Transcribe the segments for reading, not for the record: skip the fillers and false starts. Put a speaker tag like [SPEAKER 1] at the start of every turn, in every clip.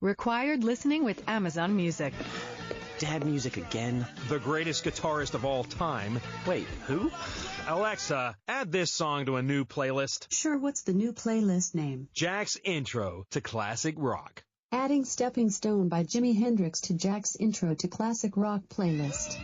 [SPEAKER 1] Required listening with Amazon Music.
[SPEAKER 2] Dad music again?
[SPEAKER 3] The greatest guitarist of all time.
[SPEAKER 2] Wait, who?
[SPEAKER 3] Alexa, add this song to a new playlist.
[SPEAKER 4] Sure, what's the new playlist name?
[SPEAKER 3] Jack's Intro to Classic Rock.
[SPEAKER 4] Adding Stepping Stone by Jimi Hendrix to Jack's Intro to Classic Rock playlist.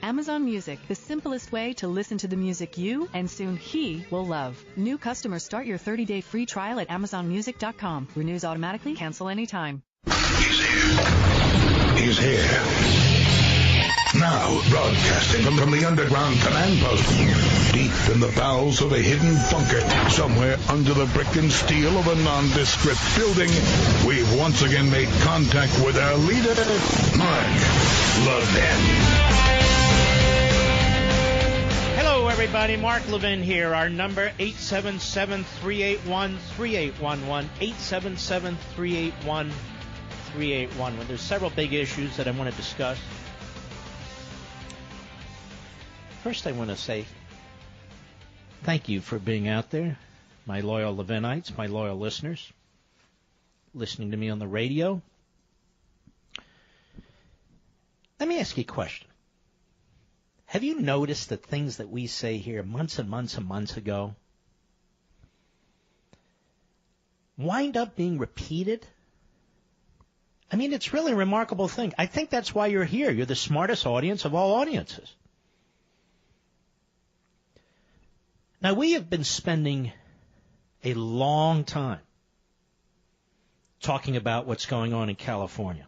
[SPEAKER 1] Amazon Music, the simplest way to listen to the music you and soon he will love. New customers start your 30-day free trial at AmazonMusic.com. Renews automatically, cancel anytime.
[SPEAKER 5] He's here. He's here. Now, broadcasting from the underground command post, deep in the bowels of a hidden bunker, somewhere under the brick and steel of a nondescript building, we've once again made contact with our leader, Mark Levin.
[SPEAKER 6] Hello, everybody. Mark Levin here. Our number, 877-381-3811, 877-381-3811. Well, there's several big issues that I want to discuss. First, I want to say thank you for being out there, my loyal Levinites, my loyal listeners, listening to me on the radio. Let me ask you a question. Have you noticed that things that we say here months and months and months ago wind up being repeated? I mean, it's really a remarkable thing. I think that's why you're here. You're the smartest audience of all audiences. Now, we have been spending a long time talking about what's going on in California.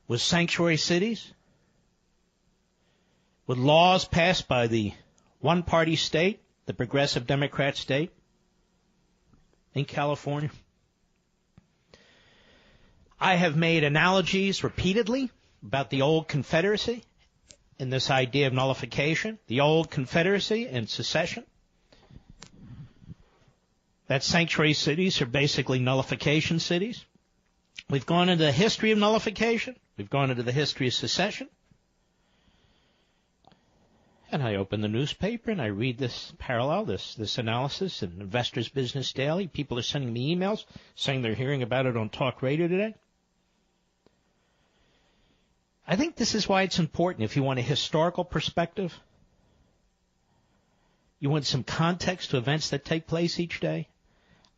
[SPEAKER 6] With sanctuary cities, with laws passed by the one-party state, the progressive Democrat state in California. I have made analogies repeatedly about the old Confederacy and this idea of nullification, the old Confederacy and secession. That sanctuary cities are basically nullification cities. We've gone into the history of nullification. We've gone into the history of secession. And I open the newspaper and I read this parallel, this analysis in Investor's Business Daily. People are sending me emails saying they're hearing about it on talk radio today. I think this is why it's important if you want a historical perspective. You want some context to events that take place each day.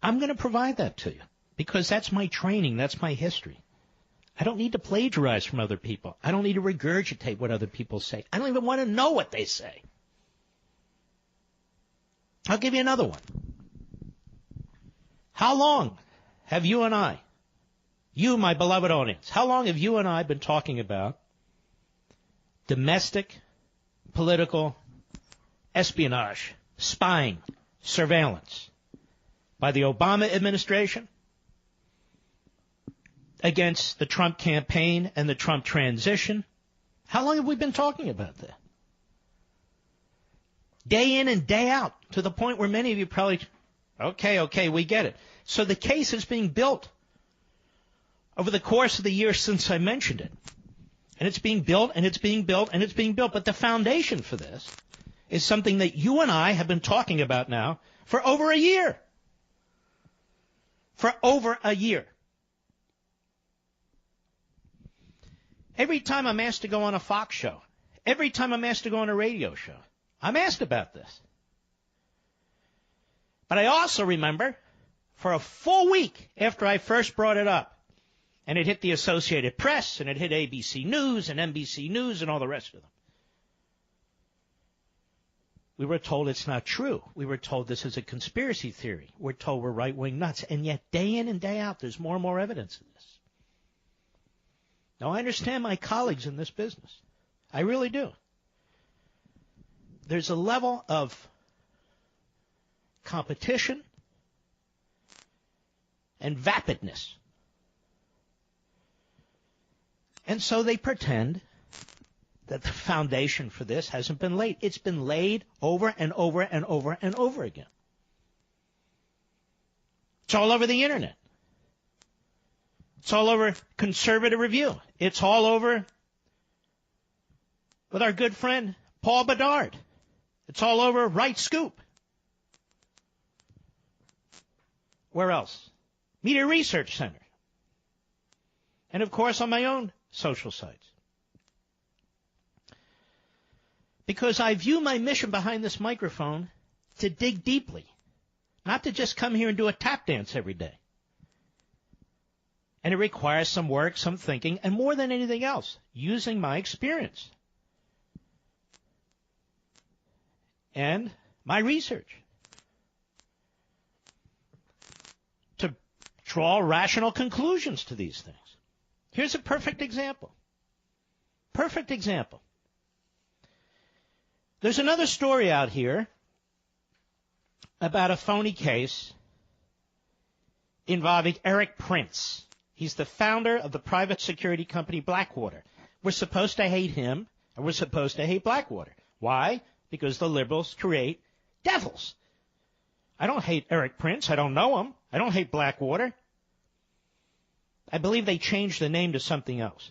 [SPEAKER 6] I'm going to provide that to you because that's my training. That's my history. I don't need to plagiarize from other people. I don't need to regurgitate what other people say. I don't even want to know what they say. I'll give you another one. How long have you and I, you, my beloved audience, how long have you and I been talking about domestic, political, espionage, spying, surveillance by the Obama administration against the Trump campaign and the Trump transition? How long have we been talking about that? Day in and day out, to the point where many of you probably, okay, we get it. So the case is being built over the course of the year since I mentioned it. And it's being built, and it's being built, and it's being built. But the foundation for this is something that you and I have been talking about now for over a year. For over a year. Every time I'm asked to go on a Fox show, every time I'm asked to go on a radio show, I'm asked about this. But I also remember, for a full week after I first brought it up, and it hit the Associated Press, and it hit ABC News and NBC News and all the rest of them, we were told it's not true. We were told this is a conspiracy theory. We're told we're right-wing nuts. And yet, day in and day out, there's more and more evidence of this. Now, I understand my colleagues in this business. I really do. There's a level of competition and vapidness. And so they pretend that the foundation for this hasn't been laid. It's been laid over and over and over and over again. It's all over the internet. It's all over Conservative Review. It's all over with our good friend Paul Bedard. It's all over Right Scoop. Where else? Media Research Center, and, of course, on my own social sites. Because I view my mission behind this microphone to dig deeply, not to just come here and do a tap dance every day. And it requires some work, some thinking, and more than anything else, using my experience and my research to draw rational conclusions to these things. Here's a perfect example. Perfect example. There's another story out here about a phony case involving Eric Prince. He's the founder of the private security company Blackwater. We're supposed to hate him, and we're supposed to hate Blackwater. Why? Because the liberals create devils. I don't hate Eric Prince. I don't know him. I don't hate Blackwater. I believe they changed the name to something else.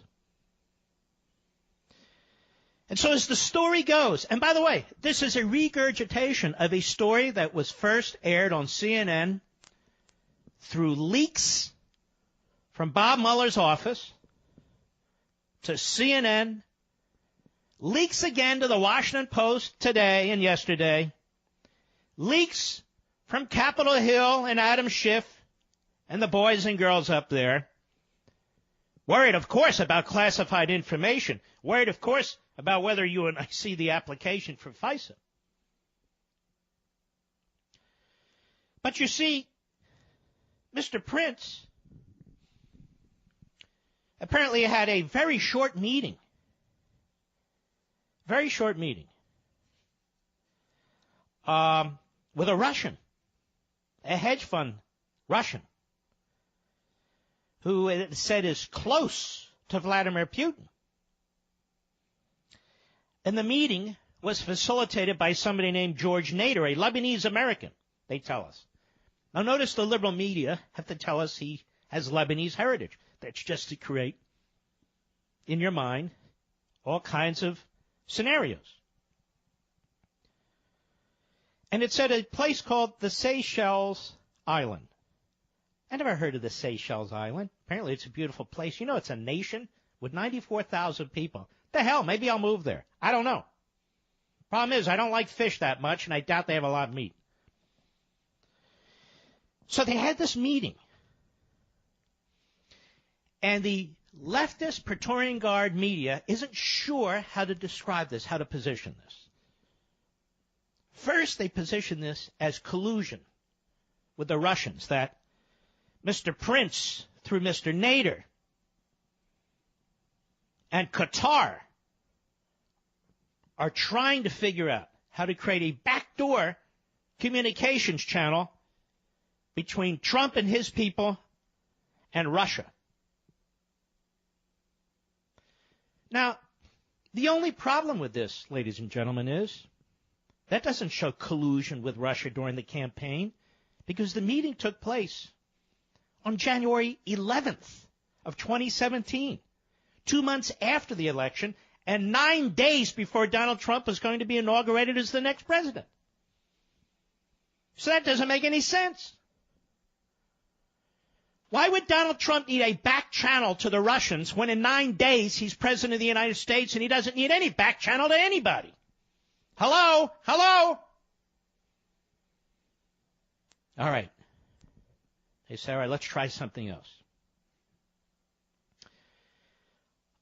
[SPEAKER 6] And so as the story goes, and by the way, this is a regurgitation of a story that was first aired on CNN through leaks from Bob Mueller's office to CNN, leaks again to the Washington Post today and yesterday, leaks from Capitol Hill and Adam Schiff and the boys and girls up there, worried, of course, about classified information, worried, of course, about whether you and I see the application for FISA. But you see, Mr. Prince apparently had a very short meeting with a Russian, a hedge fund Russian, who it said is close to Vladimir Putin. And the meeting was facilitated by somebody named George Nader, a Lebanese American, they tell us. Now notice the liberal media have to tell us he has Lebanese heritage. That's just to create, in your mind, all kinds of scenarios. And it's at a place called the Seychelles Island. I never heard of the Seychelles Island. Apparently it's a beautiful place. You know, it's a nation with 94,000 people. The hell, maybe I'll move there. I don't know. Problem is, I don't like fish that much, and I doubt they have a lot of meat. So they had this meeting. And the leftist Praetorian Guard media isn't sure how to describe this, how to position this. First, they position this as collusion with the Russians, that Mr. Prince, through Mr. Nader, and Qatar are trying to figure out how to create a backdoor communications channel between Trump and his people and Russia. Now, the only problem with this, ladies and gentlemen, is that doesn't show collusion with Russia during the campaign, because the meeting took place on January 11th of 2017, 2 months after the election, and 9 days before Donald Trump was going to be inaugurated as the next president. So that doesn't make any sense. Why would Donald Trump need a back channel to the Russians when in 9 days he's president of the United States and he doesn't need any back channel to anybody? Hello? Hello? All right. They say, all right, let's try something else.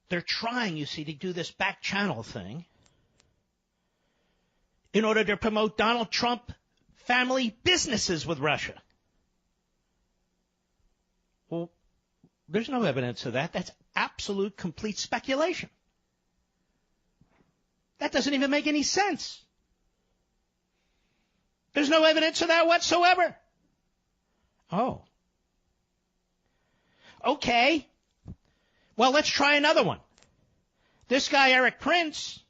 [SPEAKER 6] They're trying, you see, to do this back channel thing in order to promote Donald Trump family businesses with Russia. Well, there's no evidence of that. That's absolute, complete speculation. That doesn't even make any sense. There's no evidence of that whatsoever. Oh. Okay. Well, let's try another one. This guy, Eric Prince,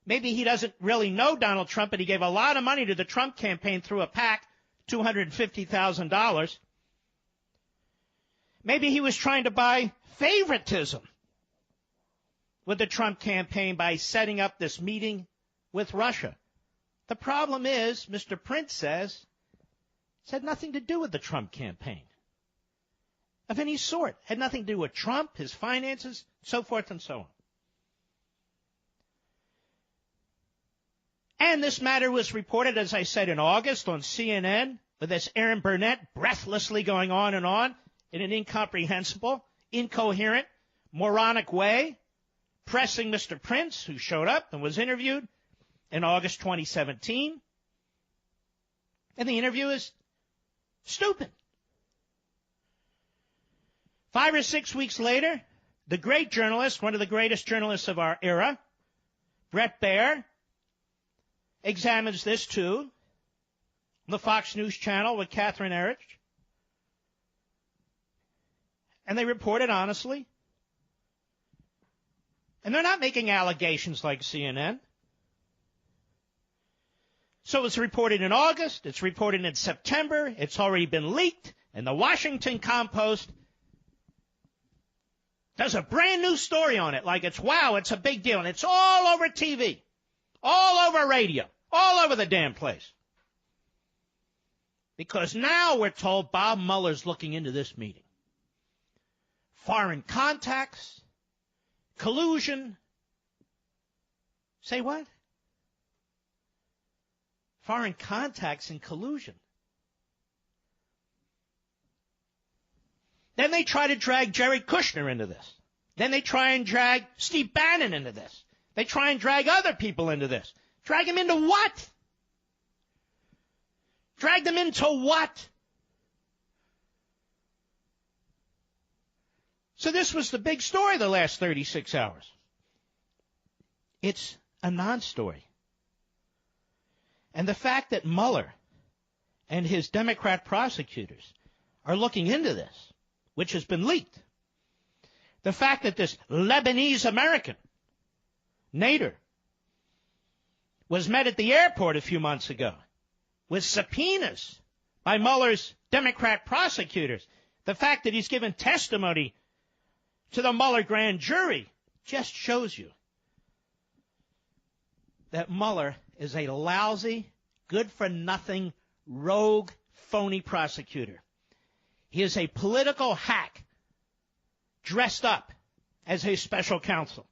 [SPEAKER 6] maybe he doesn't really know Donald Trump, but he gave a lot of money to the Trump campaign through a PAC, $250,000. Maybe he was trying to buy favoritism with the Trump campaign by setting up this meeting with Russia. The problem is, Mr. Prince says, it's had nothing to do with the Trump campaign. of any sort. Had nothing to do with Trump, his finances, so forth and so on. And this matter was reported, as I said, in August on CNN, with this Aaron Burnett breathlessly going on in an incomprehensible, incoherent, moronic way, pressing Mr. Prince, who showed up and was interviewed in August 2017. And the interview is stupid. 5 or 6 weeks later, the great journalist, one of the greatest journalists of our era, Bret Baier, examines this too, on the Fox News channel with Catherine Erich. And they report it honestly. And they're not making allegations like CNN. So it's reported in August, it's reported in September, it's already been leaked, and the Washington Compost does a brand new story on it, like it's a big deal, and it's all over TV, all over radio, all over the damn place. Because now we're told Bob Mueller's looking into this meeting. Foreign contacts, collusion. Say what? Foreign contacts and collusion. Then they try to drag Jared Kushner into this. Then they try and drag Steve Bannon into this. They try and drag other people into this. Drag them into what? Drag them into what? So this was the big story the last 36 hours. It's a non-story. And the fact that Mueller and his Democrat prosecutors are looking into this, which has been leaked, the fact that this Lebanese American, Nader, was met at the airport a few months ago with subpoenas by Mueller's Democrat prosecutors, the fact that he's given testimony to the Mueller grand jury just shows you that Mueller is a lousy, good-for-nothing, rogue, phony prosecutor. He is a political hack dressed up as a special counsel.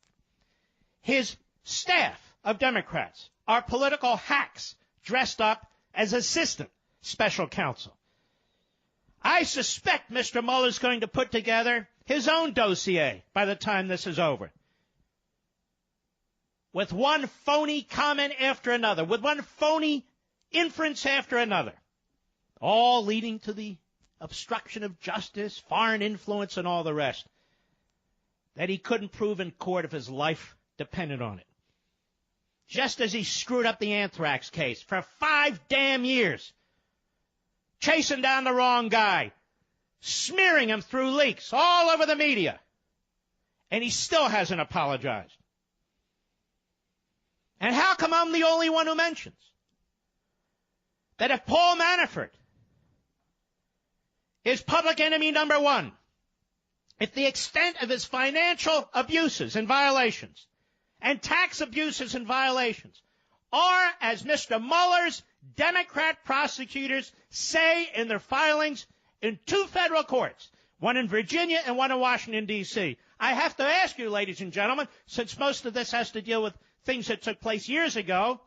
[SPEAKER 6] His staff of Democrats are political hacks dressed up as assistant special counsel. I suspect Mr. Mueller is going to put together his own dossier by the time this is over, with one phony comment after another, with one phony inference after another, all leading to the obstruction of justice, foreign influence, and all the rest that he couldn't prove in court if his life depended on it. Just as he screwed up the anthrax case for 5 damn years, chasing down the wrong guy, smearing him through leaks all over the media, and he still hasn't apologized. And how come I'm the only one who mentions that if Paul Manafort is public enemy number one, if the extent of his financial abuses and violations and tax abuses and violations are, as Mr. Mueller's Democrat prosecutors say in their filings in 2 federal courts, one in Virginia and one in Washington, D.C., I have to ask you, ladies and gentlemen, since most of this has to deal with things that took place years ago,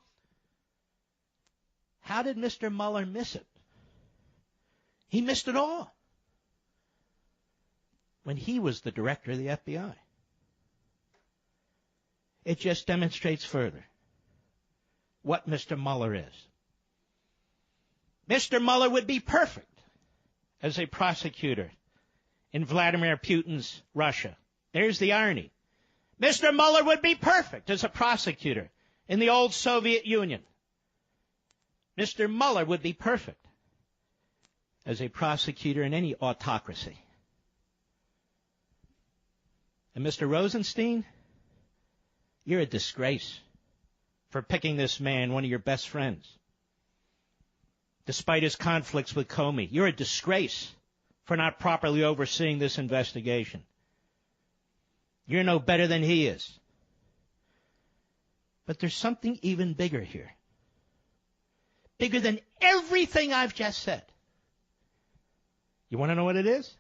[SPEAKER 6] how did Mr. Mueller miss it? He missed it all when he was the director of the FBI. It just demonstrates further what Mr. Mueller is. Mr. Mueller would be perfect as a prosecutor in Vladimir Putin's Russia. There's the irony. Mr. Mueller would be perfect as a prosecutor in the old Soviet Union. Mr. Mueller would be perfect as a prosecutor in any autocracy. And Mr. Rosenstein, you're a disgrace for picking this man, one of your best friends. Despite his conflicts with Comey, you're a disgrace for not properly overseeing this investigation. You're no better than he is. But there's something even bigger here. Bigger than everything I've just said. You want to know what it is?